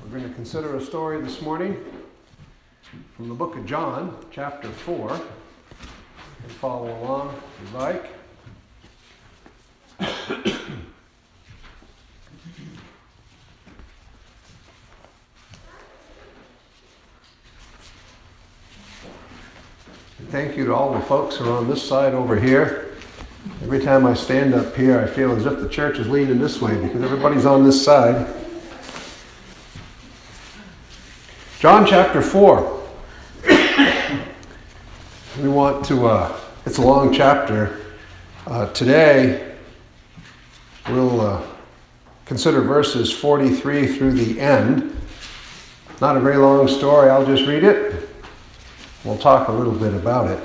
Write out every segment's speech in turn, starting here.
We're going to consider a story this morning from the book of John, chapter 4. You can follow along if you like. And thank you to all the folks who are on this side over here. Every time I stand up here, I feel as if the church is leaning this way because everybody's on this side. John chapter 4. We want to, it's a long chapter. Today, we'll consider verses 43 through the end. Not a very long story, I'll just read it. We'll talk a little bit about it.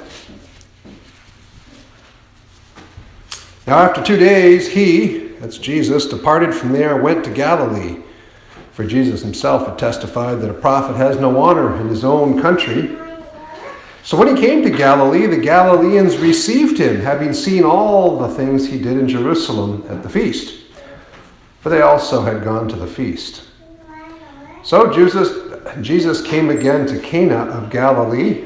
Now after 2 days, he, that's Jesus, departed from there, went to Galilee. For Jesus himself had testified that a prophet has no honor in his own country. So when he came to Galilee, the Galileans received him, having seen all the things he did in Jerusalem at the feast. For they also had gone to the feast. So Jesus came again to Cana of Galilee,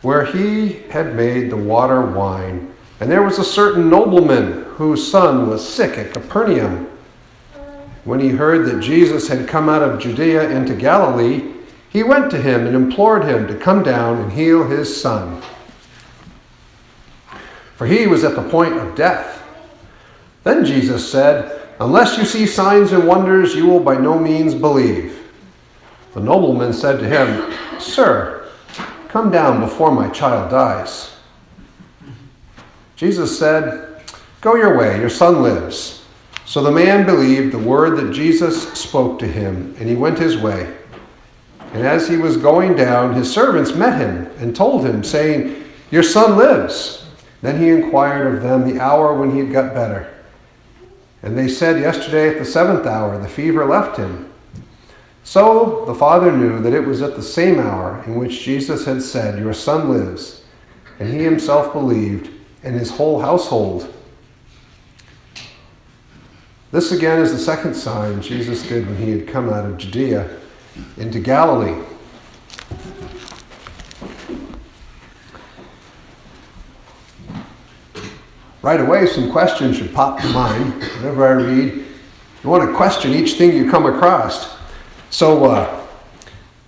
where he had made the water wine. And there was a certain nobleman whose son was sick at Capernaum. When he heard that Jesus had come out of Judea into Galilee, he went to him and implored him to come down and heal his son. For he was at the point of death. Then Jesus said, "Unless you see signs and wonders, you will by no means believe." The nobleman said to him, "Sir, come down before my child dies." Jesus said, "Go your way, your son lives." So the man believed the word that Jesus spoke to him, and he went his way. And as he was going down, his servants met him and told him, saying, "Your son lives." Then he inquired of them the hour when he had got better. And they said, "Yesterday at the 7th hour, the fever left him." So the father knew that it was at the same hour in which Jesus had said, "Your son lives." And he himself believed, and his whole household. This again is the second sign Jesus did when he had come out of Judea into Galilee. Right away, some questions should pop to mind. Whenever I read, you want to question each thing you come across. So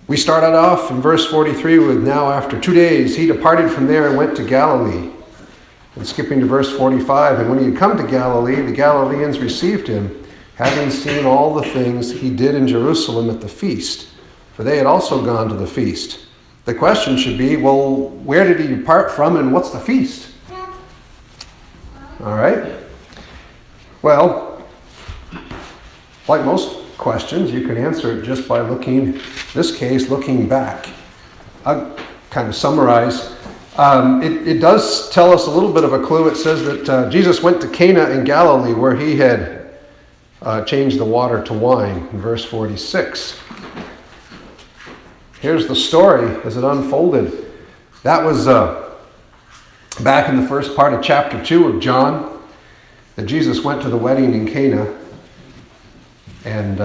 we started off in verse 43 with, "Now after 2 days, he departed from there and went to Galilee." And skipping to verse 45, "And when he had come to Galilee, the Galileans received him, having seen all the things he did in Jerusalem at the feast. For they had also gone to the feast." The question should be, well, where did he depart from and what's the feast? All right. Well, like most questions, you can answer it just by looking, in this case, looking back. I'll kind of summarize. It does tell us a little bit of a clue. It says that Jesus went to Cana in Galilee where he had changed the water to wine in verse 46. Here's the story as it unfolded. That was back in the first part of chapter 2 of John, that Jesus went to the wedding in Cana and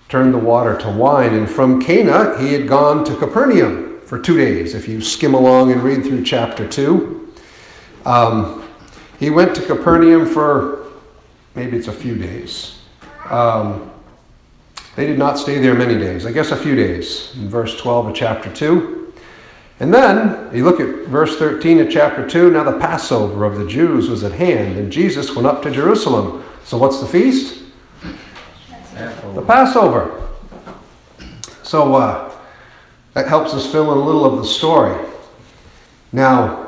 turned the water to wine. And from Cana, he had gone to Capernaum for 2 days. If you skim along and read through chapter 2, he went to Capernaum for maybe it's a few days. They did not stay there many days. I guess a few days in verse 12 of chapter 2. And then you look at verse 13 of chapter 2. Now the Passover of the Jews was at hand, and Jesus went up to Jerusalem. So what's the feast? The Passover. So that helps us fill in a little of the story. Now,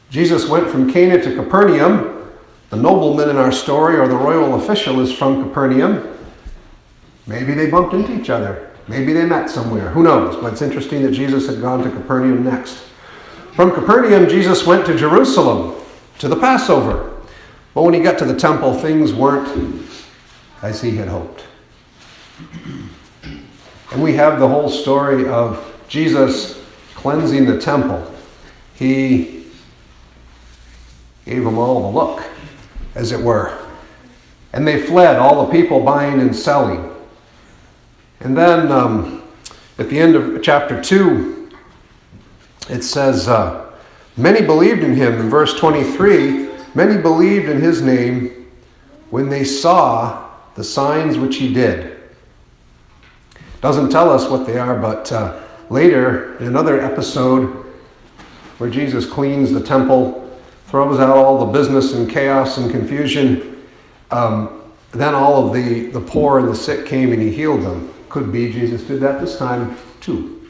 Jesus went from Cana to Capernaum. The nobleman in our story, or the royal official, is from Capernaum. Maybe they bumped into each other. Maybe they met somewhere. Who knows? But it's interesting that Jesus had gone to Capernaum next. From Capernaum, Jesus went to Jerusalem, to the Passover. But when he got to the temple, things weren't as he had hoped. And we have the whole story of Jesus cleansing the temple. He gave them all the look, as it were. And they fled, all the people buying and selling. And then at the end of chapter 2, it says, many believed in him. In verse 23, many believed in his name when they saw the signs which he did. Doesn't tell us what they are, but later in another episode where Jesus cleans the temple, throws out all the business and chaos and confusion, then all of the poor and the sick came and he healed them. Could be Jesus did that this time too.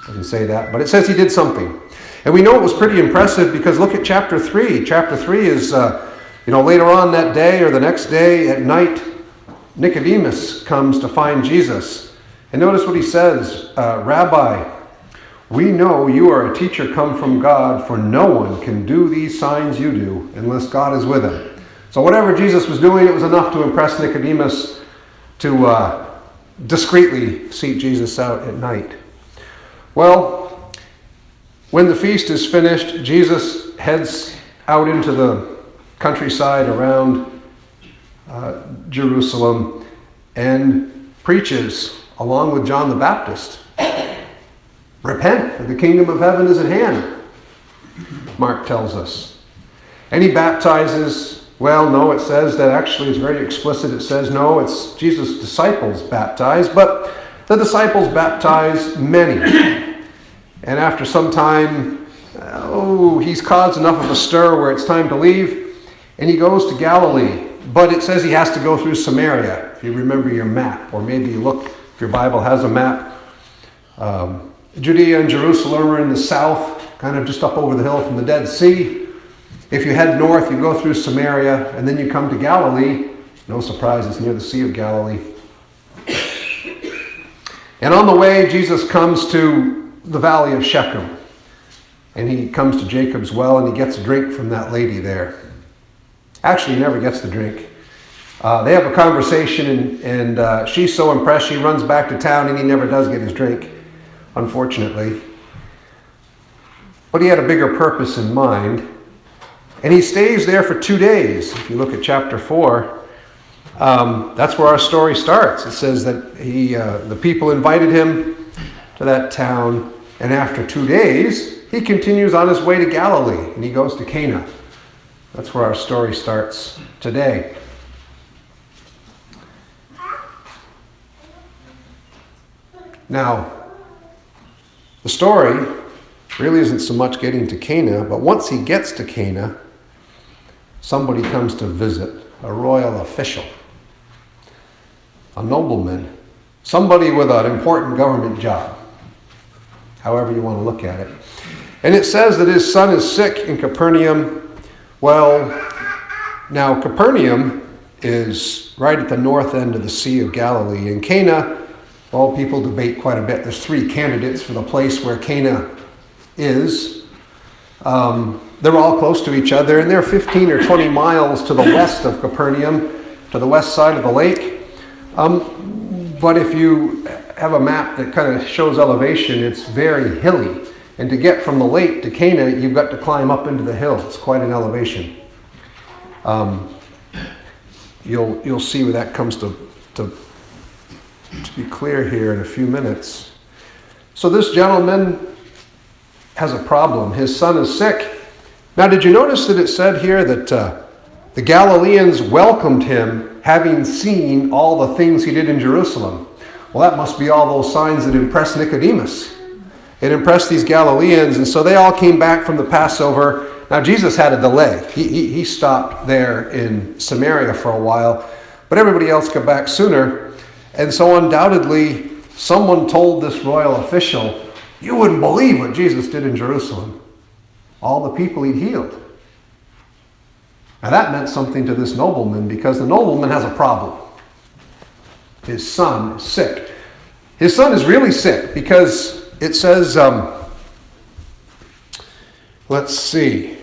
Doesn't say that, but it says he did something. And we know it was pretty impressive because look at chapter 3. Chapter 3 is, later on that day or the next day at night, Nicodemus comes to find Jesus. And notice what he says, Rabbi, we know you are a teacher come from God, for no one can do these signs you do unless God is with him. So whatever Jesus was doing, it was enough to impress Nicodemus to discreetly seek Jesus out at night. Well, when the feast is finished, Jesus heads out into the countryside around Jerusalem and preaches along with John the Baptist. Repent, for the kingdom of heaven is at hand, Mark tells us. And he baptizes, it says that actually it's very explicit. It says, no, it's Jesus' disciples baptized, but the disciples baptize many. And after some time, he's caused enough of a stir where it's time to leave, and he goes to Galilee. But it says he has to go through Samaria, if you remember your map, or maybe you look, if your Bible has a map. Judea and Jerusalem are in the south, kind of just up over the hill from the Dead Sea. If you head north, you go through Samaria, and then you come to Galilee. No surprise, it's near the Sea of Galilee. And on the way, Jesus comes to the valley of Shechem. And he comes to Jacob's well, and he gets a drink from that lady there. Actually, he never gets the drink. They have a conversation, and she's so impressed, she runs back to town, and he never does get his drink, unfortunately. But he had a bigger purpose in mind. And he stays there for 2 days. If you look at chapter 4, that's where our story starts. It says that the people invited him to that town, and after 2 days, he continues on his way to Galilee, and he goes to Cana. That's where our story starts today. Now, the story really isn't so much getting to Cana, but once he gets to Cana, somebody comes to visit, a royal official, a nobleman, somebody with an important government job, however you want to look at it. And it says that his son is sick in Capernaum. Well, now Capernaum is right at the north end of the Sea of Galilee. And Cana, well, people debate quite a bit. There's 3 candidates for the place where Cana is. They're all close to each other, and they're 15 or 20 miles to the west of Capernaum, to the west side of the lake. But if you have a map that kind of shows elevation, it's very hilly. And to get from the lake to Cana, you've got to climb up into the hill. It's quite an elevation. You'll see where that comes to be clear here in a few minutes. So this gentleman has a problem. His son is sick. Now, did you notice that it said here that the Galileans welcomed him, having seen all the things he did in Jerusalem? Well, that must be all those signs that impressed Nicodemus. It impressed these Galileans, and so they all came back from the Passover. Now, Jesus had a delay. He stopped there in Samaria for a while, but everybody else got back sooner. And so undoubtedly, someone told this royal official, you wouldn't believe what Jesus did in Jerusalem. All the people he'd healed. Now that meant something to this nobleman, because the nobleman has a problem. His son is sick. His son is really sick because it says, let's see.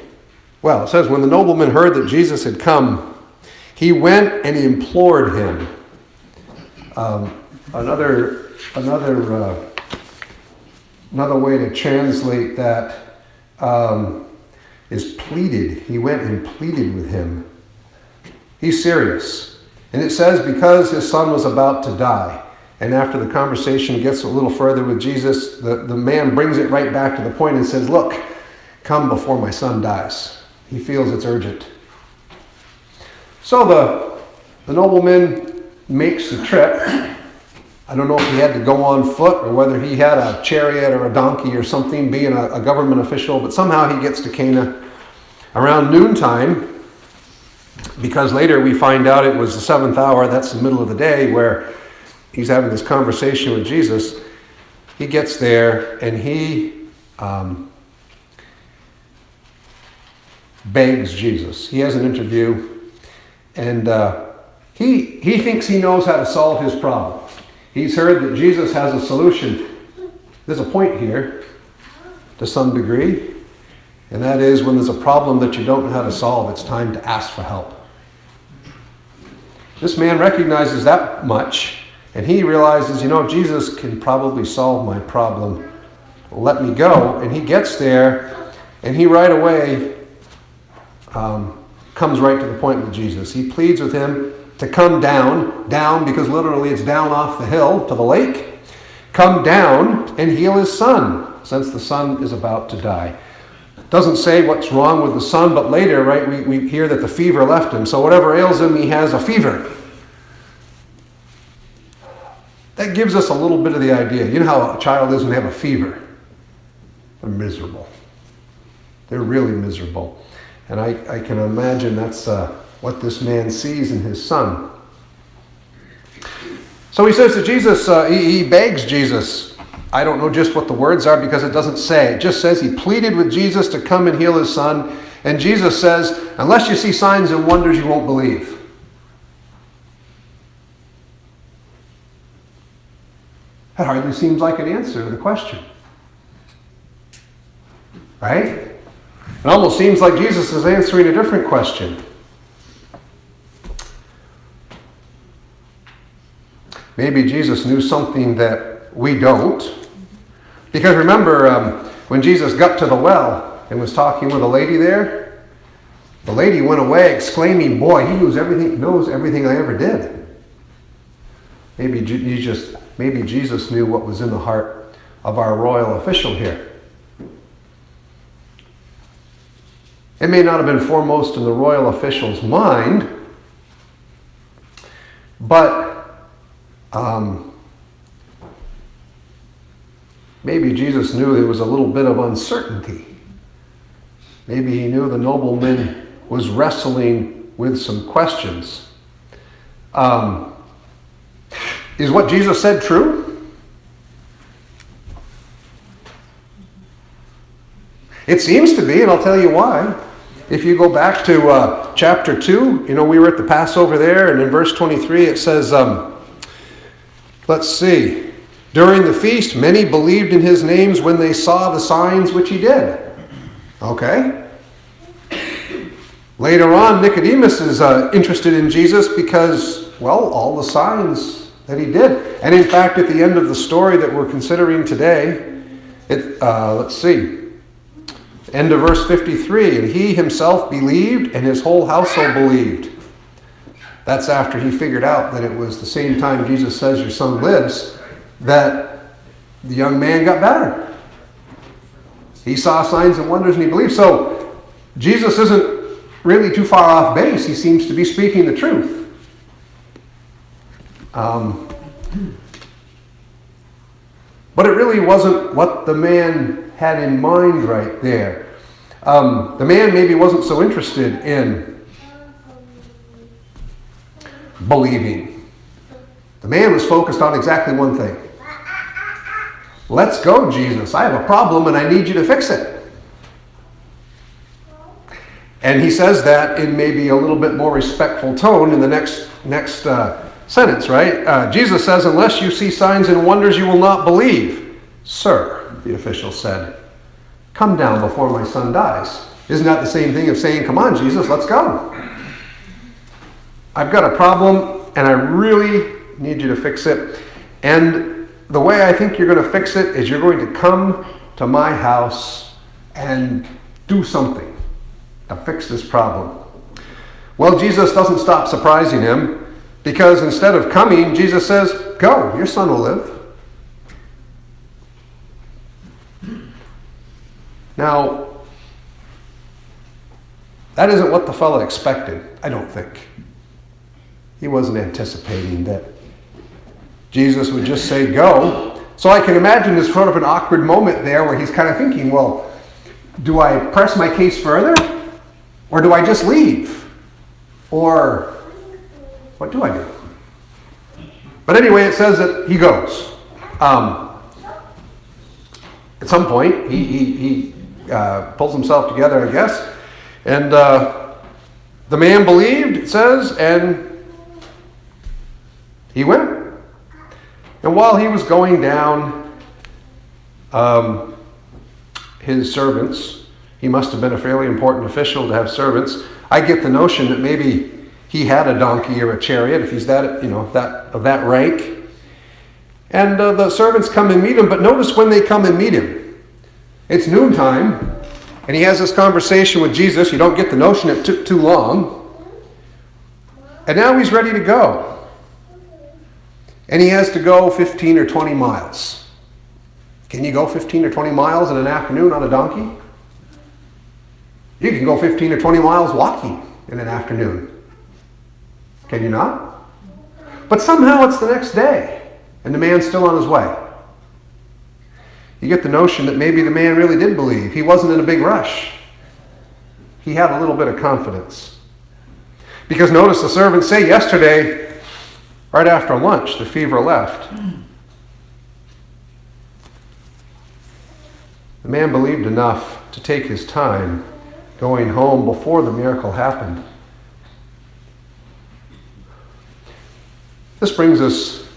Well, it says, when the nobleman heard that Jesus had come, he went and he implored him. Another way to translate that is pleaded. He went and pleaded with him. He's serious. And it says because his son was about to die. And after the conversation gets a little further with Jesus, the man brings it right back to the point and says, look, come before my son dies. He feels it's urgent. So the nobleman makes the trip. I don't know if he had to go on foot or whether he had a chariot or a donkey or something, being a government official, but somehow he gets to Cana around noontime, because later we find out it was the 7th hour, that's the middle of the day, where he's having this conversation with Jesus. He gets there and he begs Jesus. He has an interview, and he thinks he knows how to solve his problem. He's heard that Jesus has a solution. There's a point here, to some degree, and that is when there's a problem that you don't know how to solve, it's time to ask for help. This man recognizes that much, and he realizes, Jesus can probably solve my problem. Let me go. And he gets there, and he right away comes right to the point with Jesus. He pleads with him to come down because literally it's down off the hill to the lake. Come down and heal his son, since the son is about to die. Doesn't say what's wrong with the son, but later, right, we hear that the fever left him. So whatever ails him, he has a fever. That gives us a little bit of the idea. You know how a child is when they have a fever? They're miserable. They're really miserable. And I can imagine that's what this man sees in his son. So he says to Jesus, he begs Jesus. I don't know just what the words are because it doesn't say. It just says he pleaded with Jesus to come and heal his son. And Jesus says, unless you see signs and wonders, you won't believe. That hardly seems like an answer to the question. Right? It almost seems like Jesus is answering a different question. Maybe Jesus knew something that we don't. Because remember, when Jesus got to the well and was talking with a lady there, the lady went away exclaiming, boy, he knows everything I ever did. Maybe Jesus knew what was in the heart of our royal official here. It may not have been foremost in the royal official's mind, but maybe Jesus knew there was a little bit of uncertainty. Maybe he knew the nobleman was wrestling with some questions. Is what Jesus said true? It seems to be, and I'll tell you why. If you go back to chapter 2, we were at the Passover there, and in verse 23 it says, let's see. During the feast, many believed in his names when they saw the signs which he did. Okay. Later on, Nicodemus is interested in Jesus because, all the signs that he did. And in fact, at the end of the story that we're considering today, let's see. End of verse 53. And he himself believed, and his whole household believed. That's after he figured out that it was the same time Jesus says your son lives, that the young man got better. He saw signs and wonders and he believed. So Jesus isn't really too far off base. He seems to be speaking the truth. But it really wasn't what the man had in mind right there. The man maybe wasn't so interested in believing. The man was focused on exactly one thing. Let's go, Jesus. I have a problem and I need you to fix it. And he says that in maybe a little bit more respectful tone in the next sentence, right? Jesus says, unless you see signs and wonders, you will not believe. Sir, the official said, come down before my son dies. Isn't that the same thing of saying, come on, Jesus, let's go. I've got a problem and I really need you to fix it. And the way I think you're going to fix it is you're going to come to my house and do something to fix this problem. Well, Jesus doesn't stop surprising him, Because instead of coming, Jesus says, go, your son will live. Now, that isn't what the fellow expected, I don't think. He wasn't anticipating that Jesus would just say, go. So I can imagine there's sort of an awkward moment there where he's kind of thinking, well, do I press my case further? Or do I just leave? Or what do I do? But anyway, it says that he goes. At some point, he pulls himself together, I guess. And the man believed, it says, and he went. And while he was going down, his servants, he must have been a fairly important official to have servants. I get the notion that maybe he had a donkey or a chariot, if he's that of that rank. And the servants come and meet him, but notice when they come and meet him. It's noontime, and he has this conversation with Jesus. You don't get the notion it took too long. And now he's ready to go. And he has to go 15 or 20 miles. Can you go 15 or 20 miles in an afternoon on a donkey? You can go 15 or 20 miles walking in an afternoon. Can you not? But somehow it's the next day, and the man's still on his way. You get the notion that maybe the man really did believe. He wasn't in a big rush. He had a little bit of confidence. Because notice the servants say yesterday, right after lunch, the fever left. The man believed enough to take his time going home before the miracle happened. This brings us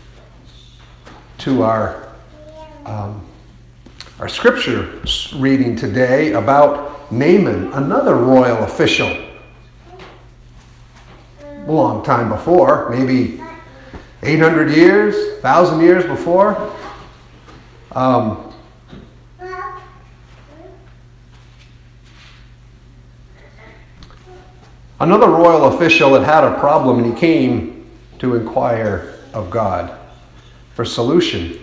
to our scripture reading today about Naaman, another royal official. A long time before, maybe 800 years, 1,000 years before. Another royal official had a problem, and he came to inquire of God for solution.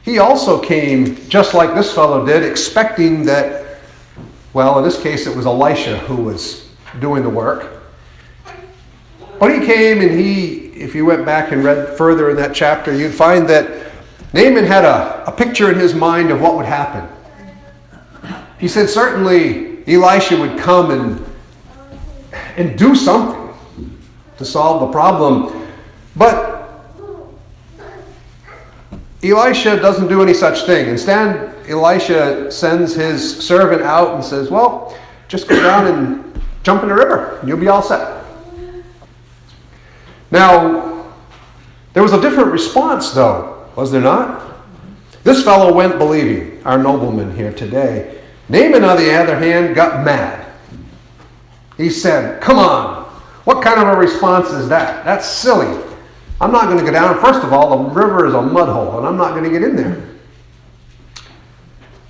He also came, just like this fellow did, expecting that, well, in this case it was Elisha who was doing the work. But he came, and if you went back and read further in that chapter, you'd find that Naaman had a picture in his mind of what would happen. He said certainly Elisha would come and do something to solve the problem. But Elisha doesn't do any such thing. Instead, Elisha sends his servant out and says, well, just go down and jump in the river, and you'll be all set. Now, there was a different response, though, was there not? This fellow went believing, our nobleman here today. Naaman, on the other hand, got mad. He said, come on, what kind of a response is that? That's silly. I'm not going to go down. First of all, the river is a mud hole, and I'm not going to get in there.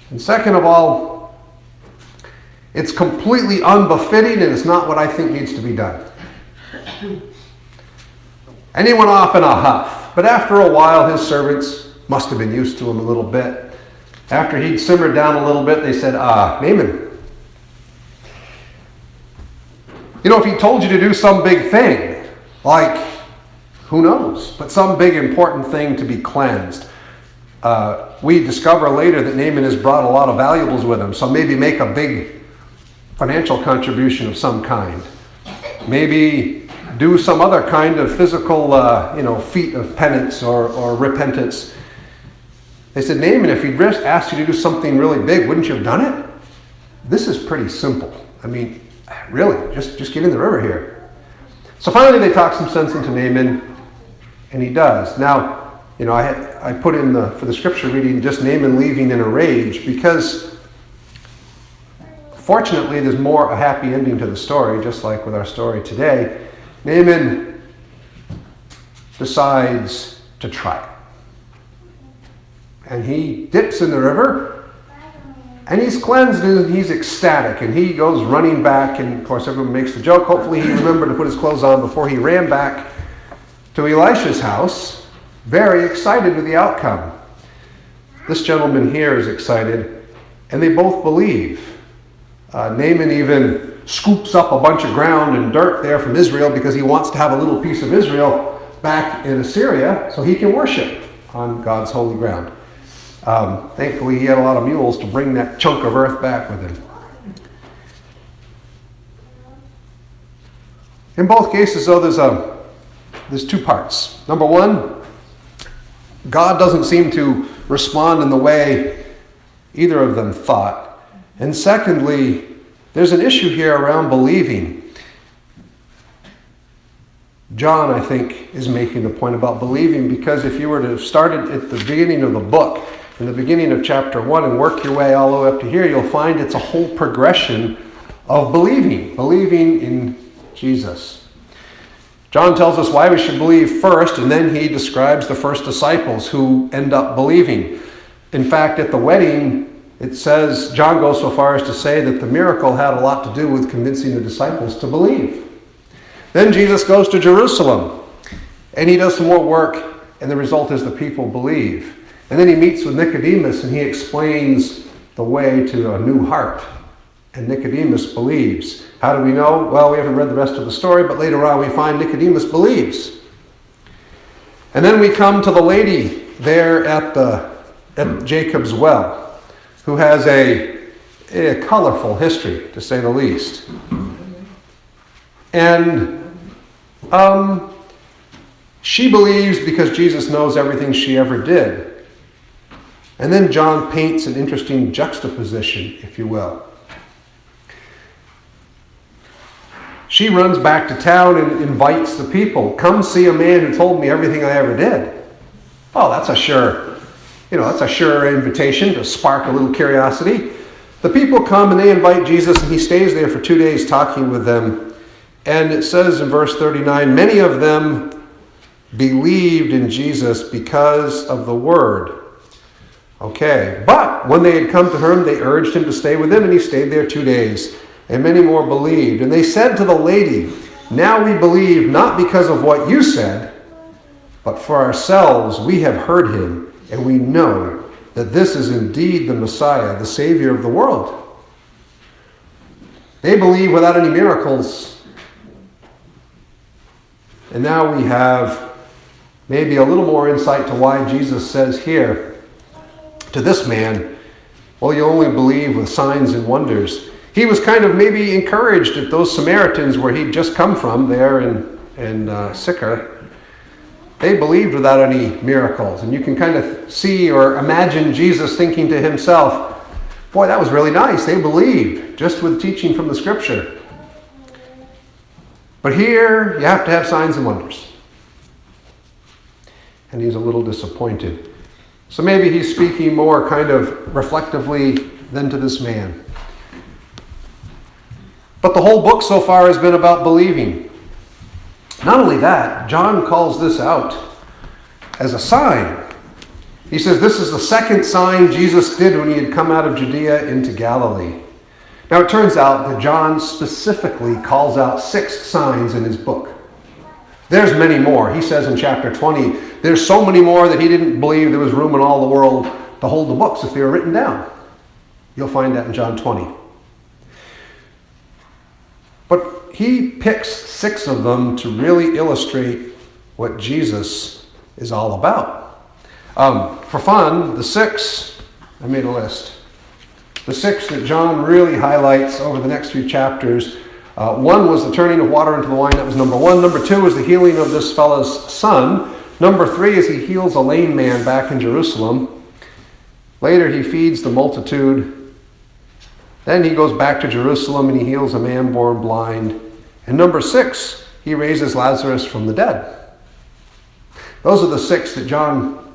And second of all, it's completely unbefitting, and it's not what I think needs to be done. And he went off in a huff. But after a while, his servants must have been used to him a little bit. After he'd simmered down a little bit, they said, Naaman, if he told you to do some big thing, like, who knows, but some big important thing to be cleansed. We discover later that Naaman has brought a lot of valuables with him, so maybe make a big financial contribution of some kind. Maybe do some other kind of physical, feat of penance or repentance. They said, Naaman, if he'd asked you to do something really big, wouldn't you have done it? This is pretty simple. I mean, really, just get in the river here. So finally they talk some sense into Naaman, and he does. Now, I put in for the scripture reading just Naaman leaving in a rage, because fortunately there's a happy ending to the story, just like with our story today. Naaman decides to try it. And he dips in the river, and he's cleansed, and he's ecstatic, and he goes running back, and of course everyone makes the joke. Hopefully he remembered to put his clothes on before he ran back to Elisha's house, very excited with the outcome. This gentleman here is excited, and they both believe. Naaman even scoops up a bunch of ground and dirt there from Israel because he wants to have a little piece of Israel back in Assyria so he can worship on God's holy ground. Thankfully, he had a lot of mules to bring that chunk of earth back with him. In both cases, though, there's two parts. Number one, God doesn't seem to respond in the way either of them thought. And secondly, there's an issue here around believing. John, I think, is making the point about believing, because if you were to start it at the beginning of the book, in the beginning of chapter 1, and work your way all the way up to here, you'll find it's a whole progression of believing in Jesus. John tells us why we should believe first, and then he describes the first disciples who end up believing. In fact, at the wedding, it says, John goes so far as to say that the miracle had a lot to do with convincing the disciples to believe. Then Jesus goes to Jerusalem, and he does some more work, and the result is the people believe. And then he meets with Nicodemus, and he explains the way to a new heart. And Nicodemus believes. How do we know? Well, we haven't read the rest of the story, but later on we find Nicodemus believes. And then we come to the lady there at Jacob's well, who has a colorful history, to say the least. And she believes because Jesus knows everything she ever did. And then John paints an interesting juxtaposition, if you will. She runs back to town and invites the people. Come see a man who told me everything I ever did. Oh, that's a sure invitation to spark a little curiosity. The people come and they invite Jesus, and he stays there for 2 days talking with them. And it says in verse 39, many of them believed in Jesus because of the word. Okay, but when they had come to him, they urged him to stay with them, and he stayed there 2 days. And many more believed. And they said to the lady, now we believe not because of what you said, but for ourselves we have heard him, and we know that this is indeed the Messiah, the Savior of the world. They believe without any miracles. And now we have maybe a little more insight to why Jesus says here to this man, well, you only believe with signs and wonders. He was kind of maybe encouraged at those Samaritans where he'd just come from there in Sychar. They believed without any miracles. And you can kind of see or imagine Jesus thinking to himself, boy, that was really nice. They believed just with teaching from the scripture. But here you have to have signs and wonders. And he's a little disappointed. So maybe he's speaking more kind of reflectively than to this man. But the whole book so far has been about believing. Not only that, John calls this out as a sign. He says this is the second sign Jesus did when he had come out of Judea into Galilee. Now it turns out that John specifically calls out 6 signs in his book. There's many more. He says in chapter 20, there's so many more that he didn't believe there was room in all the world to hold the books if they were written down. You'll find that in John 20. But he picks 6 of them to really illustrate what Jesus is all about. For fun, the 6, I made a list. The 6 that John really highlights over the next few chapters. 1 was the turning of water into the wine. That was number 1. Number 2 is the healing of this fellow's son. Number 3 is he heals a lame man back in Jerusalem. Later he feeds the multitude. Then he goes back to Jerusalem and he heals a man born blind. And number 6, he raises Lazarus from the dead. Those are the 6 that John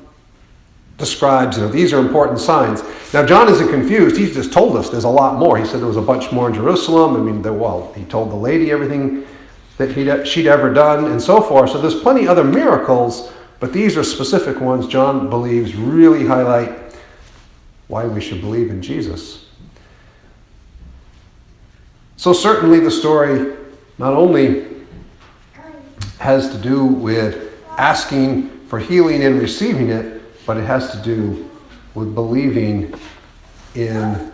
describes. These are important signs. Now, John isn't confused. He's just told us there's a lot more. He said there was a bunch more in Jerusalem. He told the lady everything that she'd ever done and so forth. So there's plenty other miracles, but these are specific ones John believes really highlight why we should believe in Jesus. So certainly the story not only has to do with asking for healing and receiving it, but it has to do with believing in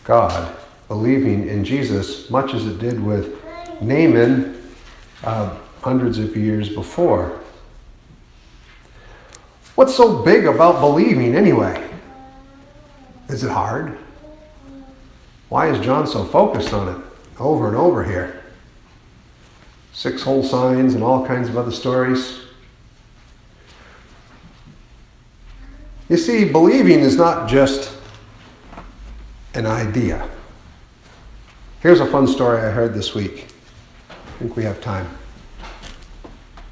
God, believing in Jesus, much as it did with Naaman hundreds of years before. What's so big about believing anyway? Is it hard? Why is John so focused on it over and over here? 6 whole signs and all kinds of other stories. You see, believing is not just an idea. Here's a fun story I heard this week. I think we have time.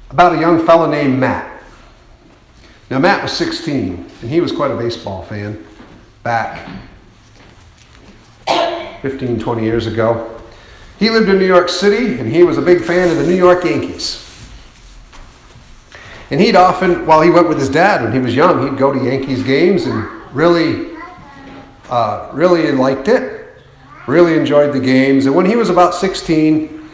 About a young fellow named Matt. Now, Matt was 16, and he was quite a baseball fan back 15, 20 years ago. He lived in New York City, and he was a big fan of the New York Yankees. And he'd often, while he went with his dad when he was young, he'd go to Yankees games and really liked it, really enjoyed the games. And when he was about 16,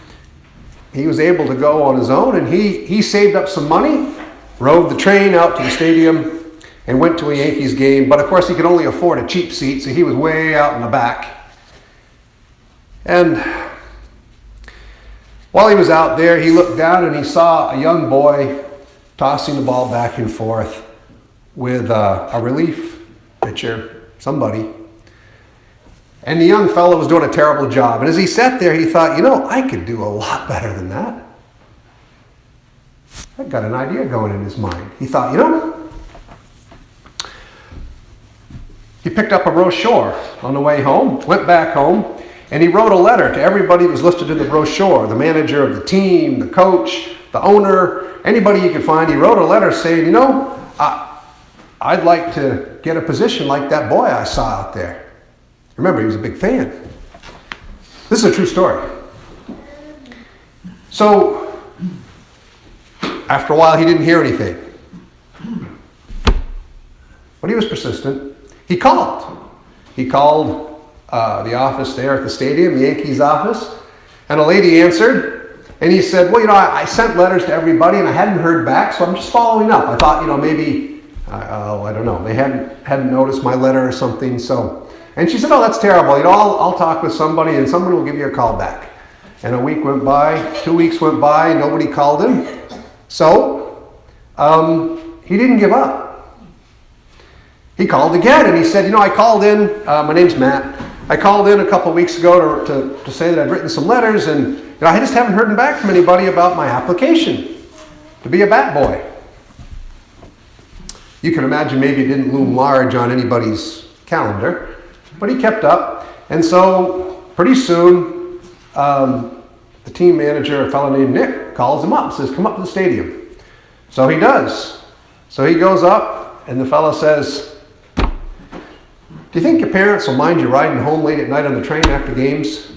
he was able to go on his own, and he saved up some money, rode the train out to the stadium, and went to a Yankees game. But of course, he could only afford a cheap seat, so he was way out in the back. And while he was out there, he looked down and he saw a young boy tossing the ball back and forth with a relief pitcher, somebody. And the young fellow was doing a terrible job. And as he sat there, he thought, I could do a lot better than that. I got an idea going in his mind. He thought, he picked up a brochure on the way home, went back home, and he wrote a letter to everybody that was listed in the brochure, the manager of the team, the coach, the owner, anybody you could find. He wrote a letter saying, I'd like to get a position like that boy I saw out there. Remember, he was a big fan. This is a true story. So, after a while, he didn't hear anything. But he was persistent. He called. He called the office there at the stadium, the Yankees office, and a lady answered, and he said, I sent letters to everybody and I hadn't heard back, so I'm just following up. I thought, maybe, I don't know, they hadn't noticed my letter or something, so. And she said, oh, that's terrible. I'll talk with somebody and somebody will give you a call back. And a week went by, 2 weeks went by, nobody called him. So, he didn't give up. He called again and he said, I called in, my name's Matt. I called in a couple of weeks ago to say that I'd written some letters and I just haven't heard back from anybody about my application to be a bat boy. You can imagine maybe it didn't loom large on anybody's calendar, but he kept up. And so pretty soon, the team manager, a fellow named Nick, calls him up and says, come up to the stadium. So he does. So he goes up and the fellow says, do you think your parents will mind you riding home late at night on the train after games?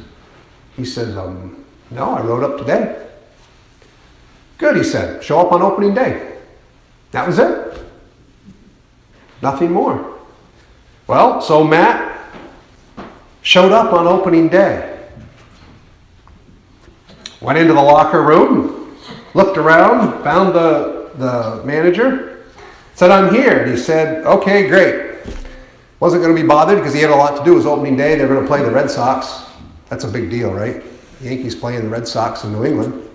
He says, no, I rode up today. Good, he said. Show up on opening day. That was it. Nothing more. Well, so Matt showed up on opening day. Went into the locker room, looked around, found the manager, said, I'm here. And he said, okay, great. Wasn't going to be bothered because he had a lot to do. It was opening day. They were going to play the Red Sox. That's a big deal, right? The Yankees playing the Red Sox in New England.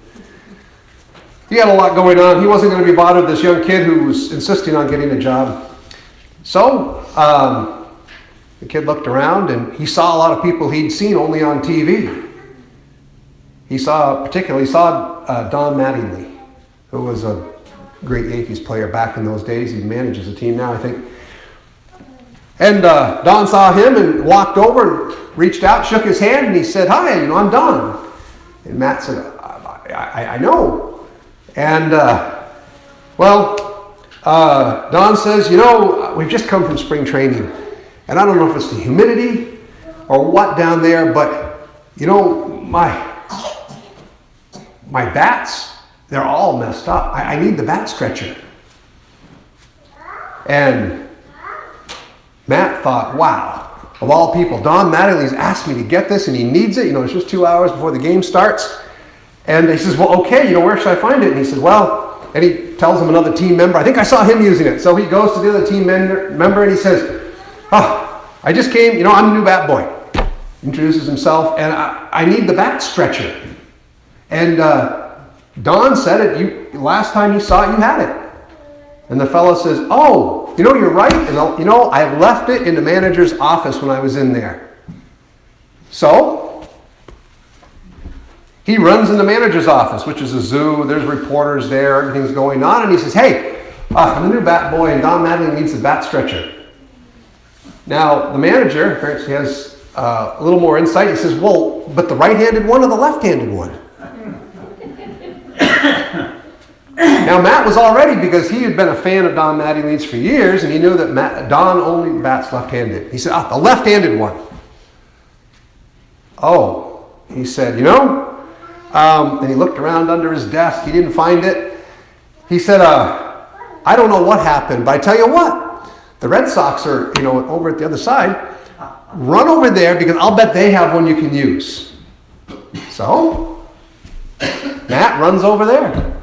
He had a lot going on. He wasn't going to be bothered, this young kid who was insisting on getting a job. So the kid looked around and he saw a lot of people he'd seen only on TV. He saw Don Mattingly, who was a great Yankees player back in those days. He manages a team now, I think. And Don saw him and walked over and reached out, shook his hand, and he said, hi, I'm Don. And Matt said, I know. And, Don says, we've just come from spring training. And I don't know if it's the humidity or what down there, but, my bats, they're all messed up. I need the bat stretcher. And Matt thought, wow, of all people, Don Mattingly's asked me to get this and he needs it. It's just 2 hours before the game starts. And he says, well, okay, where should I find it? And he said, well, and he tells him another team member, I think I saw him using it. So he goes to the other team member and he says, I just came, I'm the new bat boy. Introduces himself, and I need the bat stretcher. And Don said it, last time you saw it, you had it. And the fellow says, you're right. And I left it in the manager's office when I was in there. So he runs in the manager's office, which is a zoo. There's reporters there. Everything's going on. And he says, hey, I'm the new bat boy, and Don Mattingly needs a bat stretcher. Now, the manager apparently has a little more insight. He says, well, but the right-handed one or the left-handed one? Now, Matt was all ready because he had been a fan of Don Mattingly's for years, and he knew that Don only bats left-handed. He said, the left-handed one. He said, and he looked around under his desk. He didn't find it. He said, I don't know what happened, but I tell you what, the Red Sox are, over at the other side. Run over there because I'll bet they have one you can use. So, Matt runs over there.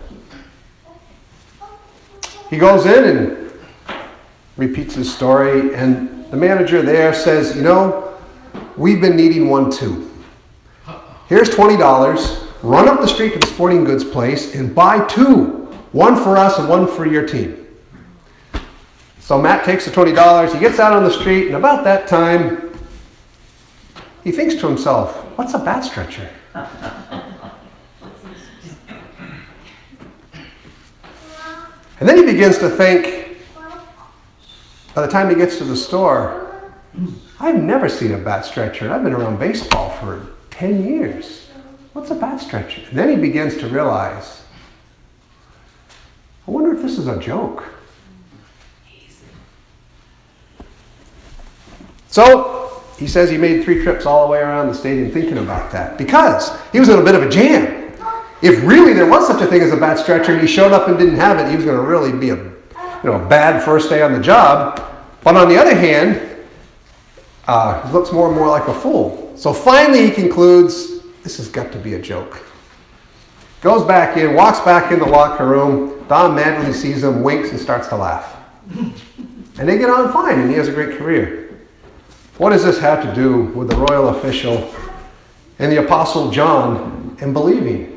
He goes in and repeats his story, and the manager there says, we've been needing one too. Here's $20. Run up the street to the sporting goods place and buy two. One for us and one for your team. So Matt takes the $20. He gets out on the street, and about that time, he thinks to himself, what's a bat stretcher? And then he begins to think, by the time he gets to the store, I've never seen a bat stretcher. I've been around baseball for 10 years. What's a bat stretcher? And then he begins to realize, I wonder if this is a joke. So he says he made 3 trips all the way around the stadium thinking about that because he was in a bit of a jam. If really there was such a thing as a bat stretcher and he showed up and didn't have it, he was going to really be a bad first day on the job. But on the other hand, he looks more and more like a fool. So finally he concludes, this has got to be a joke. Goes back in, walks back in the locker room. Don Mattingly sees him, winks, and starts to laugh. And they get on fine, and he has a great career. What does this have to do with the royal official and the Apostle John and believing?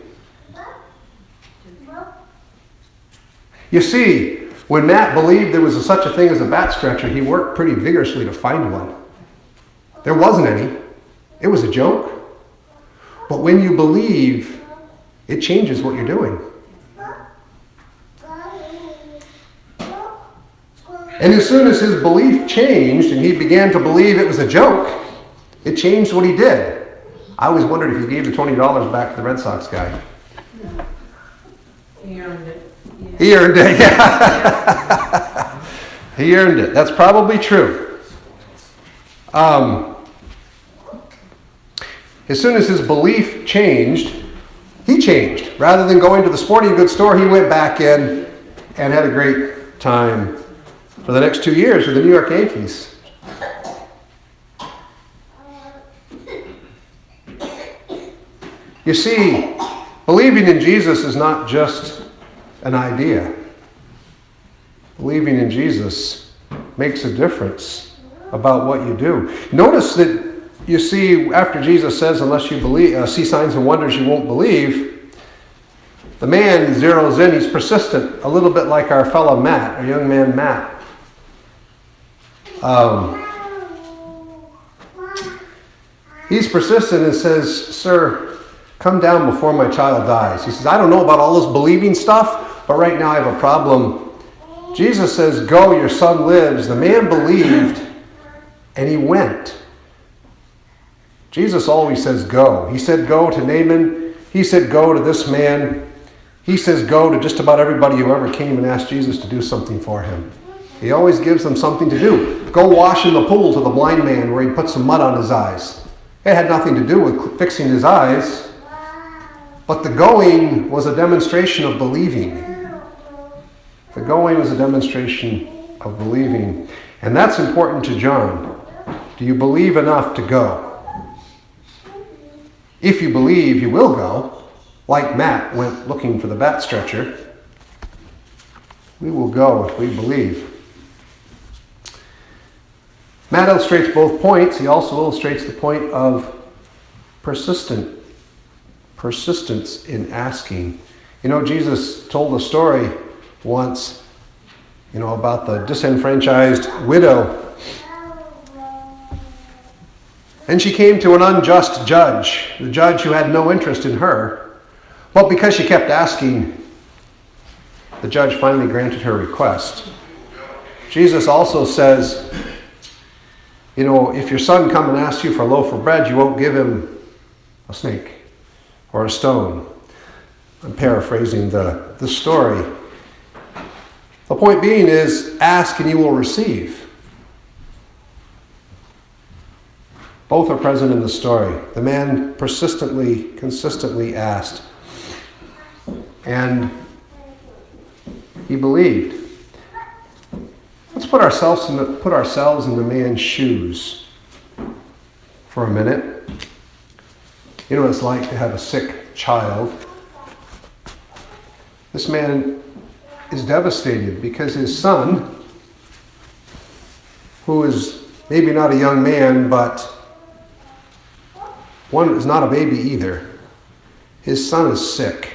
You see, when Matt believed there was such a thing as a bat stretcher, he worked pretty vigorously to find one. There wasn't any. It was a joke. But when you believe, it changes what you're doing. And as soon as his belief changed and he began to believe it was a joke, it changed what he did. I always wondered if he gave the $20 back to the Red Sox guy. He earned it. Yeah. He earned it, yeah. He earned it. That's probably true. As soon as his belief changed, he changed. Rather than going to the sporting goods store, he went back in and had a great time for the next 2 years with the New York Yankees. You see, believing in Jesus is not just an idea. Believing in Jesus makes a difference about what you do. Notice that, you see, after Jesus says, unless you believe, see signs and wonders, you won't believe, the man zeroes in. He's persistent, a little bit like our fellow Matt, our young man Matt. He's persistent and says, sir, come down before my child dies. He says, I don't know about all this believing stuff, but right now I have a problem. Jesus says, go, your son lives. The man believed, and he went. Jesus always says go. He said go to Naaman. He said go to this man. He says go to just about everybody who ever came and asked Jesus to do something for him. He always gives them something to do. Go wash in the pool to the blind man where he put some mud on his eyes. It had nothing to do with fixing his eyes. But the going was a demonstration of believing. The going was a demonstration of believing. And that's important to John. Do you believe enough to go? If you believe, you will go. Like Matt went looking for the bat stretcher. We will go if we believe. Matt illustrates both points. He also illustrates the point of persistence in asking. Jesus told a story once, about the disenfranchised widow. And she came to an unjust judge, the judge who had no interest in her. But because she kept asking, the judge finally granted her request. Jesus also says, if your son come and asks you for a loaf of bread, you won't give him a snake or a stone. I'm paraphrasing the story. The point being is, ask and you will receive. Both are present in the story. The man consistently asked. And he believed. Let's put ourselves in the man's shoes for a minute. You know what it's like to have a sick child. This man is devastated because his son, who is maybe not a young man, but one is not a baby either. His son is sick.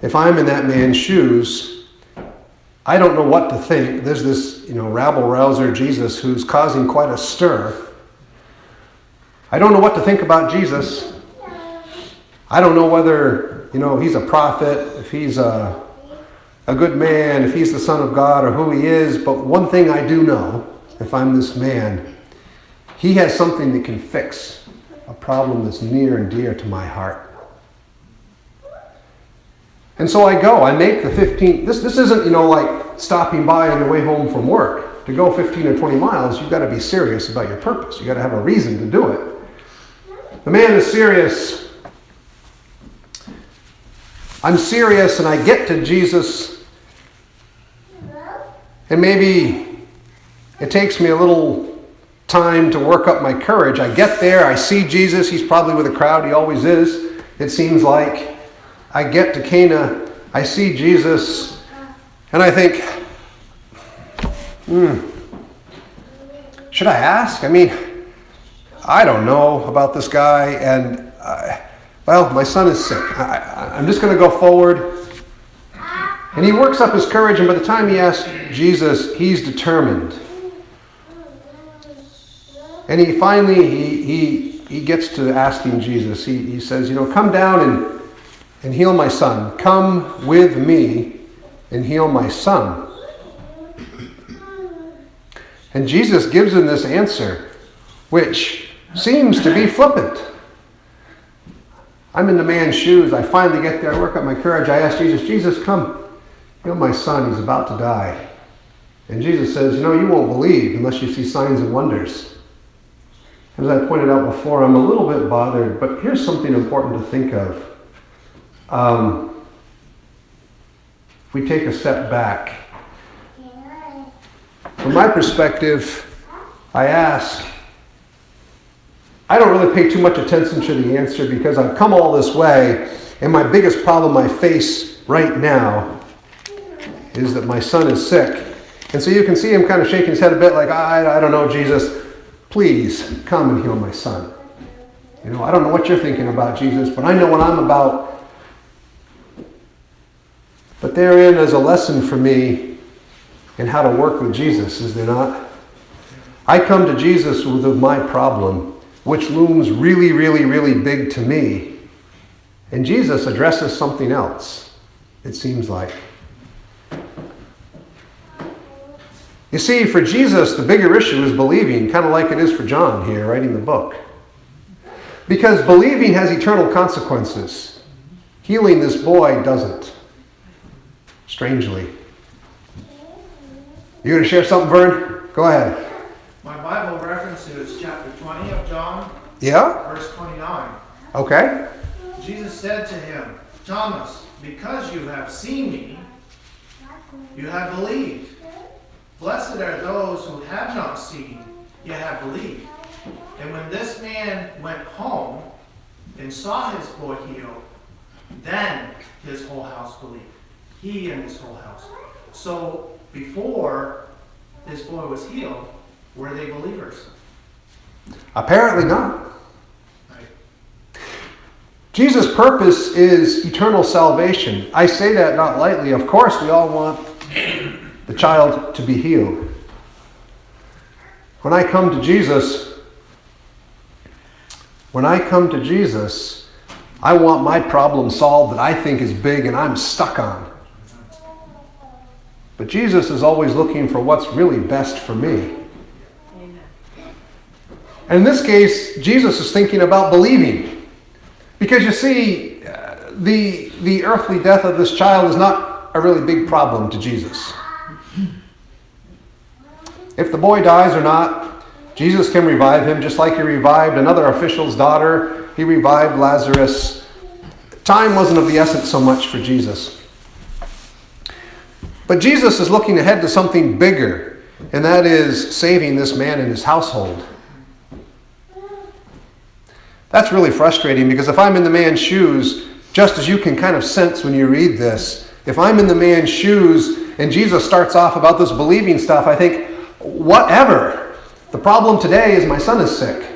If I'm in that man's shoes, I don't know what to think. There's this, rabble-rouser Jesus who's causing quite a stir. I don't know what to think about Jesus. I don't know whether, he's a prophet, if he's a good man, if he's the Son of God, or who he is. But one thing I do know, if I'm this man, he has something that can fix a problem that's near and dear to my heart. And so I go. I make the 15. This isn't, like stopping by on your way home from work. To go 15 or 20 miles, you've got to be serious about your purpose. You've got to have a reason to do it. The man is serious. I'm serious, and I get to Jesus. And maybe it takes me a little time to work up my courage. I get there. I see Jesus. He's probably with a crowd. He always is, it seems like. I get to Cana, I see Jesus, and I think, should I ask? I don't know about this guy, and, my son is sick. I'm just going to go forward. And he works up his courage, and by the time he asks Jesus, he's determined. And he finally, he gets to asking Jesus. He says, come down and heal my son. Come with me and heal my son. And Jesus gives him this answer, which seems to be flippant. I'm in the man's shoes. I finally get there. I work up my courage. I ask Jesus, come, heal my son. He's about to die. And Jesus says, you won't believe unless you see signs and wonders. As I pointed out before, I'm a little bit bothered, but here's something important to think of. If we take a step back, from my perspective, I don't really pay too much attention to the answer because I've come all this way, and my biggest problem I face right now is that my son is sick. And so you can see him kind of shaking his head a bit like, I don't know, Jesus, please come and heal my son. I don't know what you're thinking about, Jesus, but I know what I'm about. But therein is a lesson for me in how to work with Jesus, is there not? I come to Jesus with my problem, which looms really, really, really big to me. And Jesus addresses something else, it seems like. You see, for Jesus, the bigger issue is believing, kind of like it is for John here, writing the book. Because believing has eternal consequences. Healing this boy doesn't. Strangely. You going to share something, Vern? Go ahead. My Bible reference is chapter 20 of John, verse 29. Okay. Jesus said to him, Thomas, because you have seen me, you have believed. Blessed are those who have not seen, yet have believed. And when this man went home and saw his boy healed, then his whole house believed. He and his whole house. So before this boy was healed, were they believers? Apparently not. Right. Jesus' purpose is eternal salvation. I say that not lightly. Of course, we all want the child to be healed. When I come to Jesus, I want my problem solved that I think is big and I'm stuck on. But Jesus is always looking for what's really best for me. Amen. And in this case, Jesus is thinking about believing. Because you see, the earthly death of this child is not a really big problem to Jesus. If the boy dies or not, Jesus can revive him just like he revived another official's daughter. He revived Lazarus. Time wasn't of the essence so much for Jesus. But Jesus is looking ahead to something bigger, and that is saving this man and his household. That's really frustrating because if I'm in the man's shoes, just as you can kind of sense when you read this, if I'm in the man's shoes and Jesus starts off about this believing stuff, I think, whatever. The problem today is my son is sick.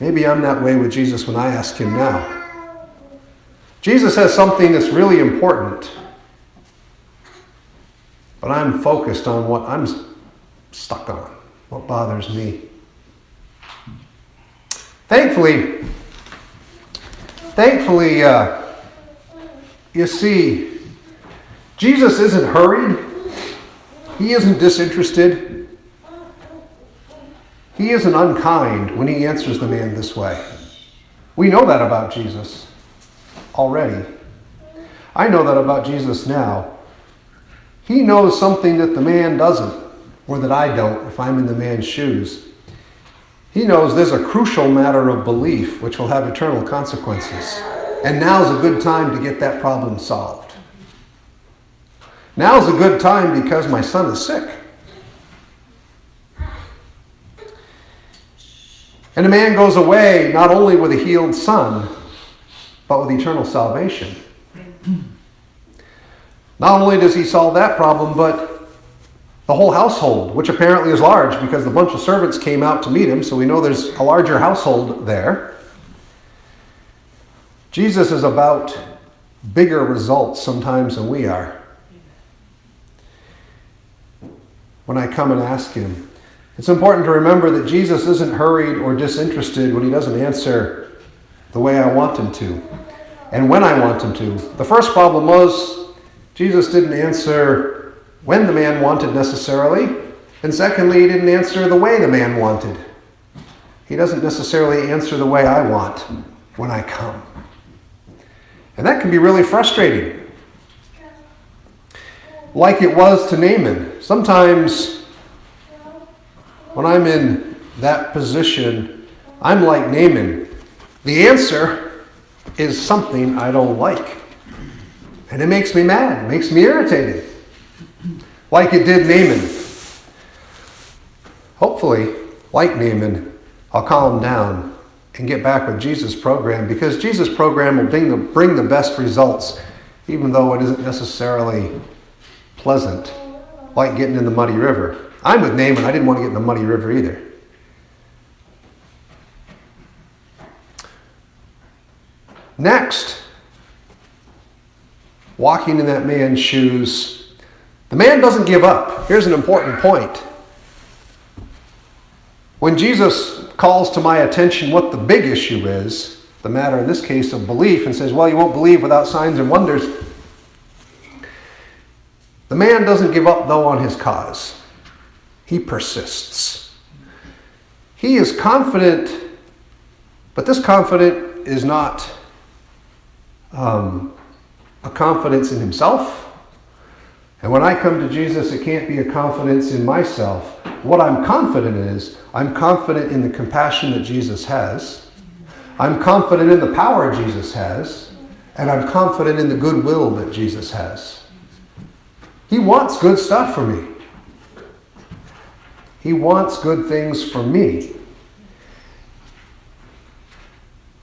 Maybe I'm that way with Jesus when I ask him now. Jesus has something that's really important, but I'm focused on what I'm stuck on, what bothers me. Thankfully, you see, Jesus isn't hurried. He isn't disinterested. He isn't unkind when he answers the man this way. We know that about Jesus already. I know that about Jesus now. He knows something that the man doesn't, or that I don't if I'm in the man's shoes. He knows there's a crucial matter of belief which will have eternal consequences. And now's a good time to get that problem solved. Now's a good time because my son is sick. And the man goes away not only with a healed son, but with eternal salvation. Not only does he solve that problem, but the whole household, which apparently is large because the bunch of servants came out to meet him, so we know there's a larger household there. Jesus is about bigger results sometimes than we are. When I come and ask him, it's important to remember that Jesus isn't hurried or disinterested when he doesn't answer the way I want him to, and when I want him to. The first problem was Jesus didn't answer when the man wanted necessarily, and secondly, he didn't answer the way the man wanted. He doesn't necessarily answer the way I want when I come. And that can be really frustrating. Like it was to Naaman. Sometimes when I'm in that position, I'm like Naaman. The answer is something I don't like. And it makes me mad. It makes me irritated. Like it did Naaman. Hopefully, like Naaman, I'll calm down and get back with Jesus' program, because Jesus' program will bring the best results, even though it isn't necessarily pleasant, like getting in the muddy river. I'm with Naaman. I didn't want to get in the muddy river either. Next, walking in that man's shoes, the man doesn't give up. Here's an important point. When Jesus calls to my attention what the big issue is, the matter in this case of belief, and says, well, you won't believe without signs and wonders, the man doesn't give up, though, on his cause. He persists. He is confident, but this confidence is not a confidence in himself. And when I come to Jesus, it can't be a confidence in myself. What I'm confident is, I'm confident in the compassion that Jesus has. I'm confident in the power Jesus has. And I'm confident in the goodwill that Jesus has. He wants good stuff for me. He wants good things for me.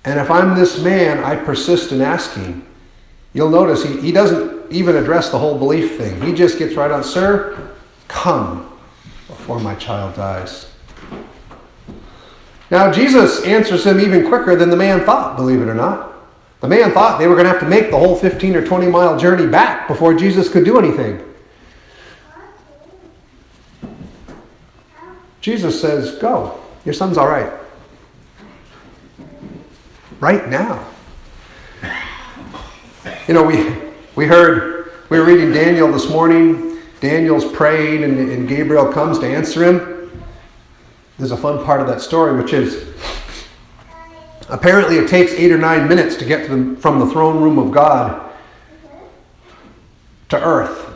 And if I'm this man, I persist in asking. You'll notice he doesn't even address the whole belief thing. He just gets right on, sir, come before my child dies. Now, Jesus answers him even quicker than the man thought, believe it or not. The man thought they were going to have to make the whole 15 or 20 mile journey back before Jesus could do anything. Jesus says, go. Your son's all right. Right now. You know, we were reading Daniel this morning. Daniel's praying and Gabriel comes to answer him. There's a fun part of that story, which is apparently it takes 8 or 9 minutes to get from the throne room of God to earth.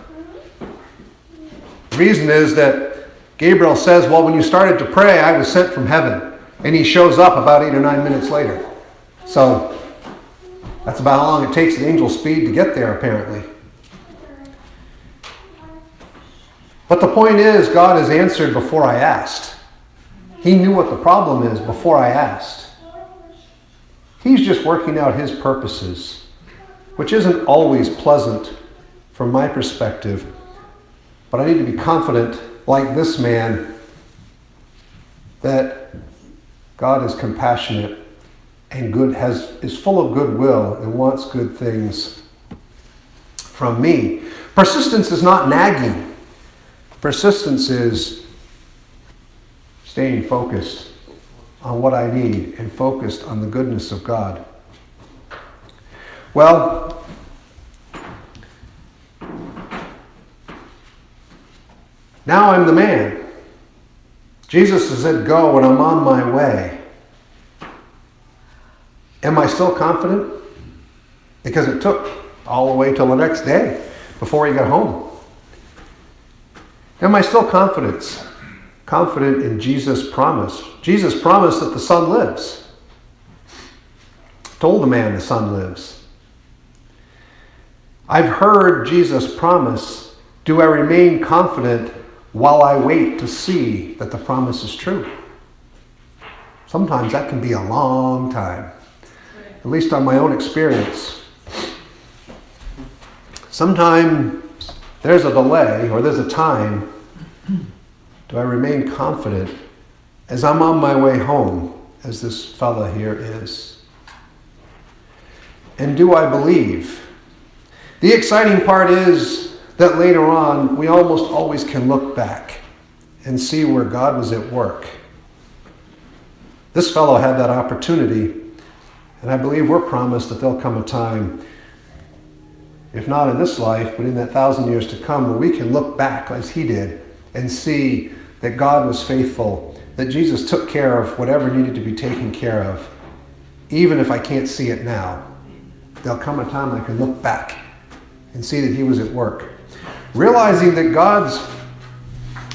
The reason is that Gabriel says, well, when you started to pray, I was sent from heaven. And he shows up about 8 or 9 minutes later. So that's about how long it takes the angel speed to get there, apparently. But the point is, God has answered before I asked. He knew what the problem is before I asked. He's just working out his purposes, which isn't always pleasant from my perspective. But I need to be confident, like this man, that God is compassionate and good, is full of goodwill and wants good things from me. Persistence is not nagging. Persistence is staying focused on what I need and focused on the goodness of God. Well, now I'm the man. Jesus has said go and I'm on my way. Am I still confident? Because it took all the way till the next day before he got home. Am I still confident in Jesus' promise? Jesus promised that the Son lives. Told the man the Son lives. I've heard Jesus promise, do I remain confident while I wait to see that the promise is true? Sometimes that can be a long time. At least on my own experience. Sometimes there's a delay or there's a time. Do I remain confident as I'm on my way home, as this fella here is? And do I believe? The exciting part is that later on, we almost always can look back and see where God was at work. This fellow had that opportunity, and I believe we're promised that there'll come a time, if not in this life, but in that 1,000 years to come, where we can look back as he did and see that God was faithful, that Jesus took care of whatever needed to be taken care of, even if I can't see it now. There'll come a time I can look back and see that he was at work. Realizing that God's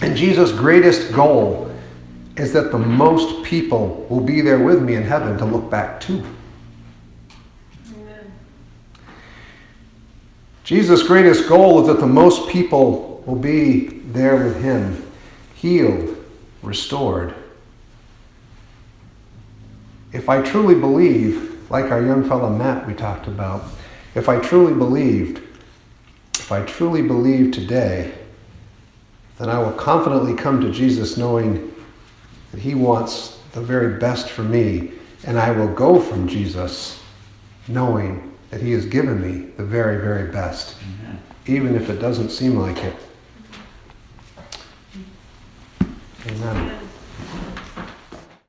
and Jesus' greatest goal is that the most people will be there with me in heaven to look back to. Amen. Jesus' greatest goal is that the most people will be there with him, healed, restored. If I truly believe, like our young fellow Matt we talked about, if I truly believe today, then I will confidently come to Jesus knowing that he wants the very best for me, and I will go from Jesus knowing that he has given me the very, very best, even if it doesn't seem like it. Amen.